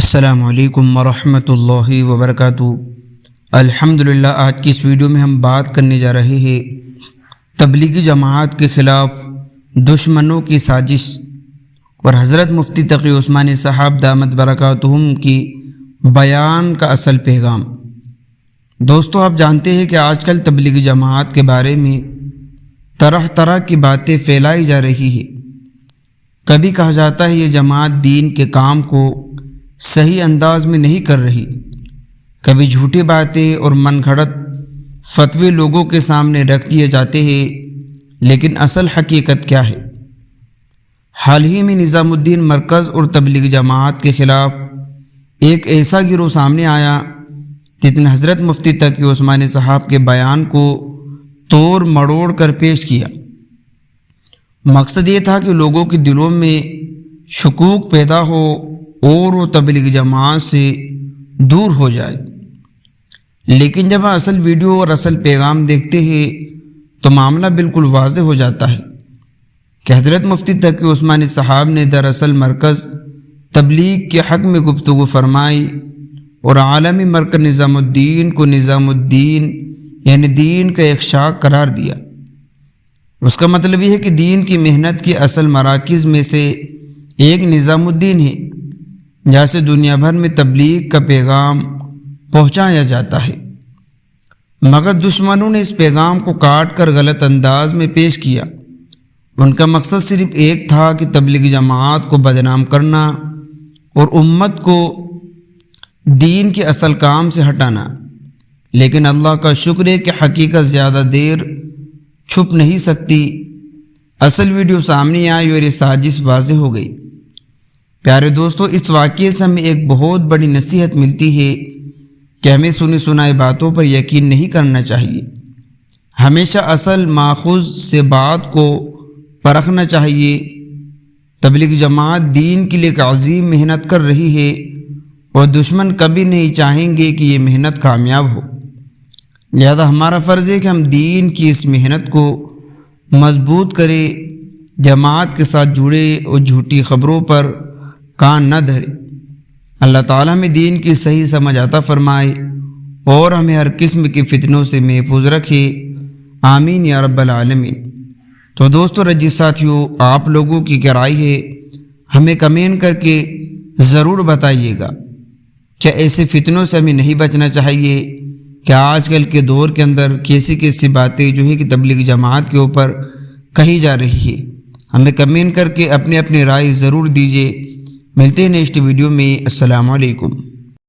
السلام علیکم ورحمۃ اللہ وبرکاتہ۔ الحمدللہ، آج کی اس ویڈیو میں ہم بات کرنے جا رہے ہیں تبلیغی جماعت کے خلاف دشمنوں کی سازش اور حضرت مفتی تقی عثمانی صاحب دامت برکاتہم کی بیان کا اصل پیغام۔ دوستو، آپ جانتے ہیں کہ آج کل تبلیغی جماعت کے بارے میں طرح طرح کی باتیں پھیلائی جا رہی ہیں۔ کبھی کہا جاتا ہے یہ جماعت دین کے کام کو صحیح انداز میں نہیں کر رہی، کبھی جھوٹی باتیں اور من گھڑت فتوے لوگوں کے سامنے رکھ دیے جاتے ہیں، لیکن اصل حقیقت کیا ہے؟ حال ہی میں نظام الدین مرکز اور تبلیغی جماعت کے خلاف ایک ایسا گروہ سامنے آیا جس نے حضرت مفتی تقی عثمانی صاحب کے بیان کو توڑ مڑوڑ کر پیش کیا۔ مقصد یہ تھا کہ لوگوں کے دلوں میں شکوک پیدا ہو اور وہ تبلیغی جماعت سے دور ہو جائے۔ لیکن جب اصل ویڈیو اور اصل پیغام دیکھتے ہیں تو معاملہ بالکل واضح ہو جاتا ہے کہ حضرت مفتی تقی عثمانی صاحب نے دراصل مرکز تبلیغ کے حق میں گفتگو فرمائی اور عالمی مرکز نظام الدین کو نظام الدین یعنی دین کا ایک شاخ قرار دیا۔ اس کا مطلب یہ ہے کہ دین کی محنت کے اصل مراکز میں سے ایک نظام الدین ہے، جہاں سے دنیا بھر میں تبلیغ کا پیغام پہنچایا جاتا ہے، مگر دشمنوں نے اس پیغام کو کاٹ کر غلط انداز میں پیش کیا۔ ان کا مقصد صرف ایک تھا کہ تبلیغی جماعت کو بدنام کرنا اور امت کو دین کے اصل کام سے ہٹانا۔ لیکن اللہ کا شکر ہے کہ حقیقت زیادہ دیر چھپ نہیں سکتی۔ اصل ویڈیو سامنے آئی اور یہ سازش واضح ہو گئی۔ پیارے دوستو، اس واقعے سے ہمیں ایک بہت بڑی نصیحت ملتی ہے کہ ہمیں سنی سنائی باتوں پر یقین نہیں کرنا چاہیے۔ ہمیشہ اصل ماخوذ سے بات کو پرکھنا چاہیے۔ تبلیغی جماعت دین کے لیے ایک عظیم محنت کر رہی ہے اور دشمن کبھی نہیں چاہیں گے کہ یہ محنت کامیاب ہو۔ لہذا ہمارا فرض ہے کہ ہم دین کی اس محنت کو مضبوط کریں، جماعت کے ساتھ جڑے اور جھوٹی خبروں پر کان نہ دھرے۔ اللہ تعالیٰ ہمیں دین کی صحیح سمجھ عطا فرمائے اور ہمیں ہر قسم کے فتنوں سے محفوظ رکھے، آمین یا رب العالمین۔ تو دوستو، رجی ساتھیوں، آپ لوگوں کی کیا رائے ہے؟ ہمیں کمنٹ کر کے ضرور بتائیے گا۔ کیا ایسے فتنوں سے ہمیں نہیں بچنا چاہیے؟ کیا آج کل کے دور کے اندر کیسی کیسی باتیں جو ہے کہ تبلیغی جماعت کے اوپر کہی جا رہی ہے؟ ہمیں کمنٹ کر کے اپنی رائے ضرور دیجیے۔ ملتے ہیں نیکسٹ ویڈیو میں۔ السلام علیکم۔